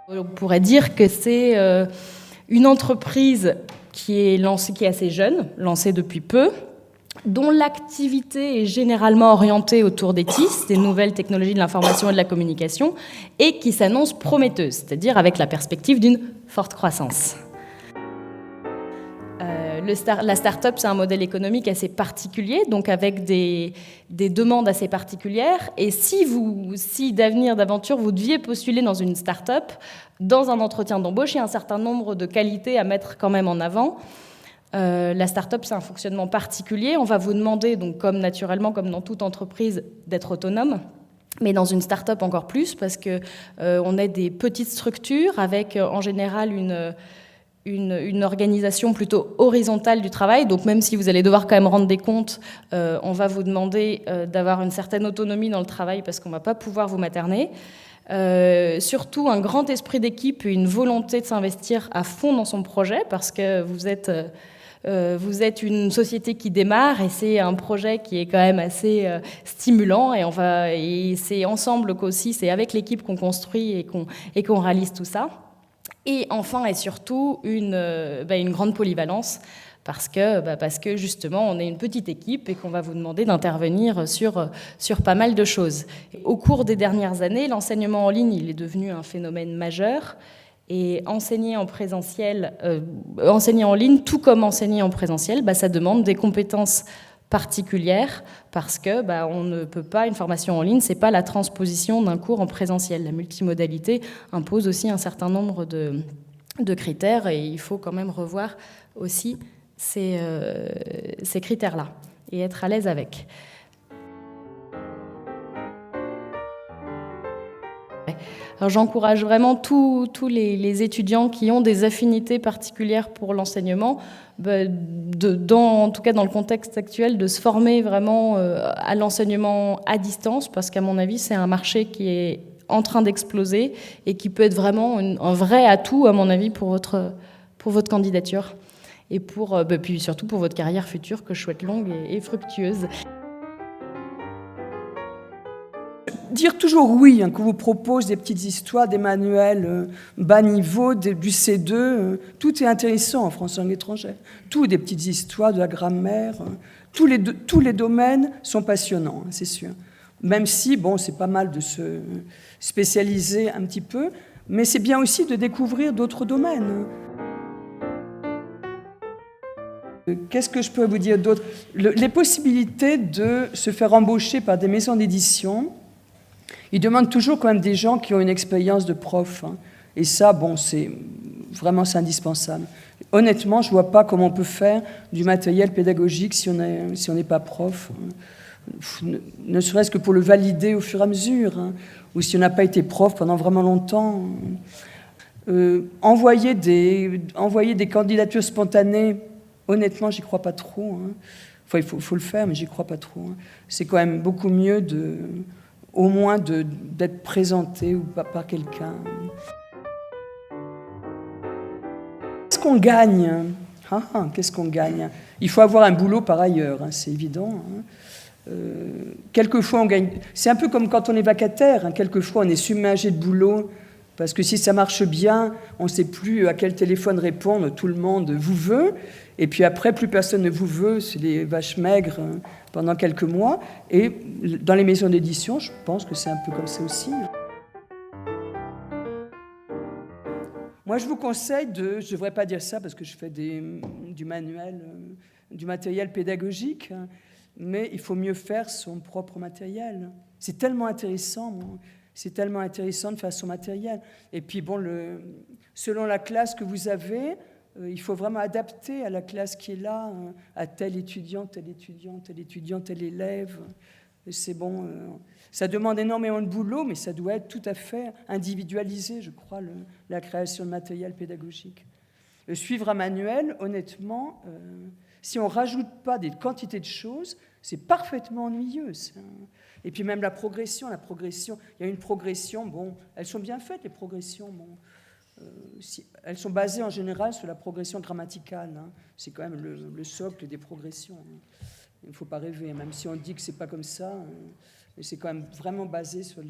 On pourrait dire que c'est une entreprise qui est assez jeune, lancée depuis peu, dont l'activité est généralement orientée autour des TIC, des nouvelles technologies de l'information et de la communication, et qui s'annonce prometteuse, c'est-à-dire avec la perspective d'une forte croissance. La start-up, c'est un modèle économique assez particulier, donc avec des demandes assez particulières. Et si d'aventure, vous deviez postuler dans une start-up, dans un entretien d'embauche, il y a un certain nombre de qualités à mettre quand même en avant. La start-up, c'est un fonctionnement particulier. On va vous demander, donc, naturellement, comme dans toute entreprise, d'être autonome. Mais dans une start-up encore plus, parce qu'on est des petites structures avec, en général, une organisation plutôt horizontale du travail. Donc même si vous allez devoir quand même rendre des comptes, on va vous demander d'avoir une certaine autonomie dans le travail parce qu'on ne va pas pouvoir vous materner. Surtout un grand esprit d'équipe et une volonté de s'investir à fond dans son projet parce que vous êtes une société qui démarre et c'est un projet qui est quand même assez stimulant et c'est ensemble qu'aussi, c'est avec l'équipe qu'on construit et qu'on réalise tout ça. Et enfin et surtout une grande polyvalence parce que justement on est une petite équipe et qu'on va vous demander d'intervenir sur pas mal de choses. Au cours des dernières années, l'enseignement en ligne il est devenu un phénomène majeur et enseigner en ligne, tout comme enseigner en présentiel, ça demande des compétences particulière parce que on ne peut pas, une formation en ligne, c'est pas la transposition d'un cours en présentiel. La multimodalité impose aussi un certain nombre de critères et il faut quand même revoir aussi ces critères-là et être à l'aise avec. Alors j'encourage vraiment tous les étudiants qui ont des affinités particulières pour l'enseignement, en tout cas dans le contexte actuel, de se former vraiment à l'enseignement à distance, parce qu'à mon avis, c'est un marché qui est en train d'exploser et qui peut être vraiment un vrai atout, à mon avis, pour votre candidature et puis surtout pour votre carrière future, que je souhaite longue et fructueuse. Dire toujours oui, qu'on vous propose des petites histoires, des manuels bas niveau, du C2, tout est intéressant en français langue étrangère. Tout, des petites histoires, de la grammaire, tous les domaines sont passionnants, c'est sûr. Même si, c'est pas mal de se spécialiser un petit peu, mais c'est bien aussi de découvrir d'autres domaines. Qu'est-ce que je peux vous dire d'autre ? Les possibilités de se faire embaucher par des maisons d'édition, ils demandent toujours quand même des gens qui ont une expérience de prof. Et ça, c'est indispensable. Honnêtement, je ne vois pas comment on peut faire du matériel pédagogique si on n'est pas prof. Ne serait-ce que pour le valider au fur et à mesure. Ou si on n'a pas été prof pendant vraiment longtemps. Envoyer des candidatures spontanées, honnêtement, j'y crois pas trop. Enfin, il faut le faire, mais j'y crois pas trop. C'est quand même beaucoup mieux au moins d'être présenté ou par quelqu'un. Qu'est-ce qu'on gagne ? Qu'est-ce qu'on gagne ? Il faut avoir un boulot par ailleurs, c'est évident. Quelquefois, on gagne... C'est un peu comme quand on est vacataire. Quelquefois, on est submergé de boulot, parce que si ça marche bien, on ne sait plus à quel téléphone répondre, tout le monde vous veut, et puis après, plus personne ne vous veut, c'est les vaches maigres pendant quelques mois. Et dans les maisons d'édition, je pense que c'est un peu comme ça aussi. Moi, je vous conseille je ne devrais pas dire ça parce que je fais du matériel pédagogique, mais il faut mieux faire son propre matériel. C'est tellement intéressant, de faire son matériel. Et puis, selon la classe que vous avez, il faut vraiment adapter à la classe qui est là, à tel étudiant, tel élève. C'est ça demande énormément de boulot, mais ça doit être tout à fait individualisé, je crois, la création de matériel pédagogique. Le suivre un manuel, honnêtement, si on ne rajoute pas des quantités de choses, c'est parfaitement ennuyeux. Et puis même la progression, il y a une progression, elles sont bien faites, les progressions, elles sont basées en général sur la progression grammaticale. C'est quand même le socle des progressions. Il ne faut pas rêver, même si on dit que ce n'est pas comme ça, mais c'est quand même vraiment basé sur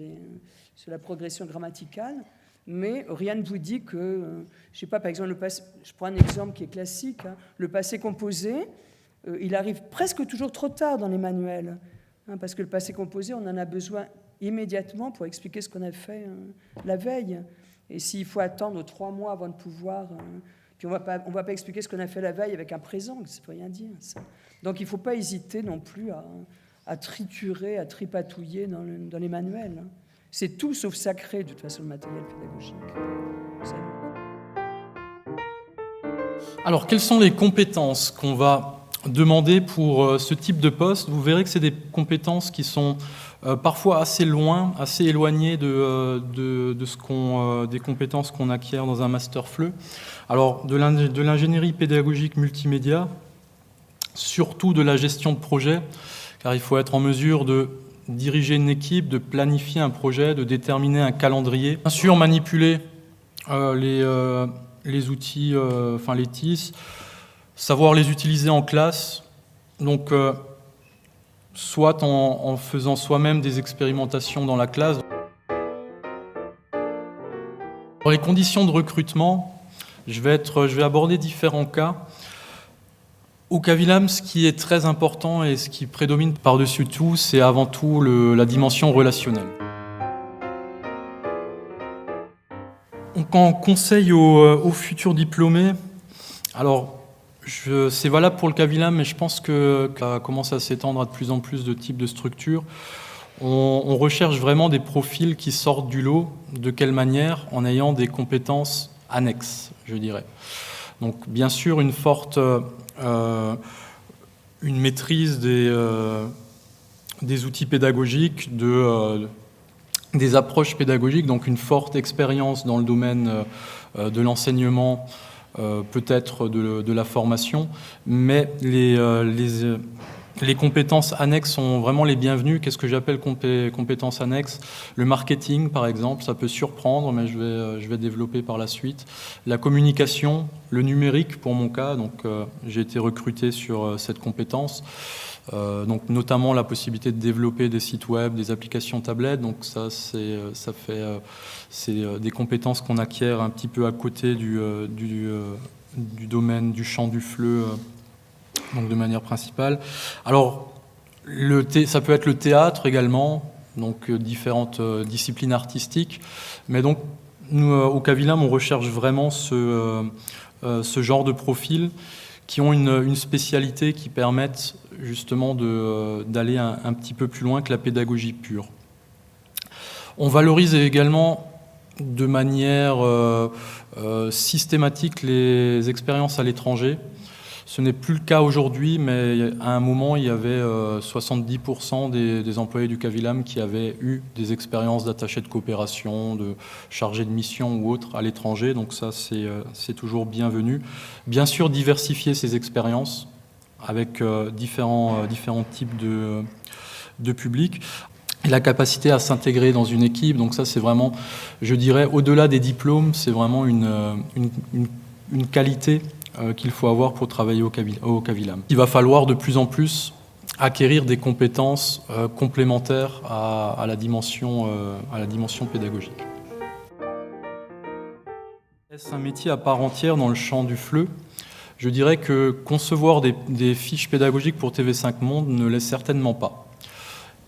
la progression grammaticale. mais rien ne vous dit que, je ne sais pas, par exemple, je prends un exemple qui est classique, hein, le passé composé, il arrive presque toujours trop tard dans les manuels, hein, parce que le passé composé, on en a besoin immédiatement pour expliquer ce qu'on a fait la veille. Et s'il faut attendre 3 mois avant de pouvoir... puis on ne va pas expliquer ce qu'on a fait la veille avec un présent, ça ne veut rien dire, ça. Donc il ne faut pas hésiter non plus à triturer, à tripatouiller dans les manuels. Hein. C'est tout sauf sacré, de toute façon, le matériel pédagogique. Alors, quelles sont les compétences qu'on va demander pour ce type de poste? Vous verrez que c'est des compétences qui sont parfois assez loin, assez éloignées des compétences qu'on acquiert dans un master FLE. Alors, de l'ingénierie pédagogique multimédia, surtout de la gestion de projet, car il faut être en mesure de diriger une équipe, de planifier un projet, de déterminer un calendrier. Bien sûr, manipuler les outils, les TIS, savoir les utiliser en classe, donc soit en faisant soi-même des expérimentations dans la classe. Pour les conditions de recrutement, je vais aborder différents cas. Au Cavilam, ce qui est très important et ce qui prédomine par-dessus tout, c'est avant tout la dimension relationnelle. En conseil aux futurs diplômés, alors c'est valable pour le Cavilam, mais je pense que ça commence à s'étendre à de plus en plus de types de structures. On recherche vraiment des profils qui sortent du lot. De quelle manière? En ayant des compétences annexes, je dirais. Donc bien sûr une maîtrise des outils pédagogiques, des approches pédagogiques, donc une forte expérience dans le domaine de l'enseignement, peut-être de la formation, mais les compétences annexes sont vraiment les bienvenues. Qu'est-ce que j'appelle compétences annexes? Le marketing, par exemple, ça peut surprendre, mais je vais développer par la suite. La communication, le numérique, pour mon cas, donc j'ai été recruté sur cette compétence. Donc notamment la possibilité de développer des sites web, des applications tablettes. Donc ça, c'est des compétences qu'on acquiert un petit peu à côté du domaine du champ du FLE. Donc de manière principale. Alors, ça peut être le théâtre également, donc différentes disciplines artistiques. Mais donc, nous, au Cavilam, on recherche vraiment ce genre de profils qui ont une spécialité qui permettent justement d'aller un petit peu plus loin que la pédagogie pure. On valorise également de manière systématique les expériences à l'étranger. Ce n'est plus le cas aujourd'hui, mais à un moment, il y avait 70% des employés du Cavilam qui avaient eu des expériences d'attachés de coopération, de chargés de mission ou autres à l'étranger. Donc ça, c'est toujours bienvenu. Bien sûr, diversifier ces expériences avec différents types de publics. Et la capacité à s'intégrer dans une équipe. Donc ça, c'est vraiment, je dirais, au-delà des diplômes, c'est vraiment une qualité qu'il faut avoir pour travailler au Cavilam. Il va falloir de plus en plus acquérir des compétences complémentaires à la dimension pédagogique. Est-ce un métier à part entière dans le champ du FLE? Je dirais que concevoir des fiches pédagogiques pour TV5 Monde ne l'est certainement pas.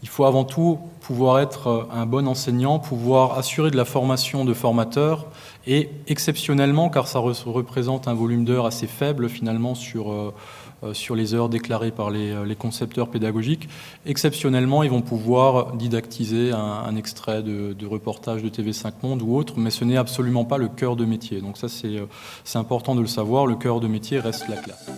Il faut avant tout pouvoir être un bon enseignant, pouvoir assurer de la formation de formateurs et exceptionnellement, car ça représente un volume d'heures assez faible finalement sur les heures déclarées par les concepteurs pédagogiques, exceptionnellement ils vont pouvoir didactiser un extrait de reportage de TV5 Monde ou autre, mais ce n'est absolument pas le cœur de métier. Donc ça c'est important de le savoir, le cœur de métier reste la classe.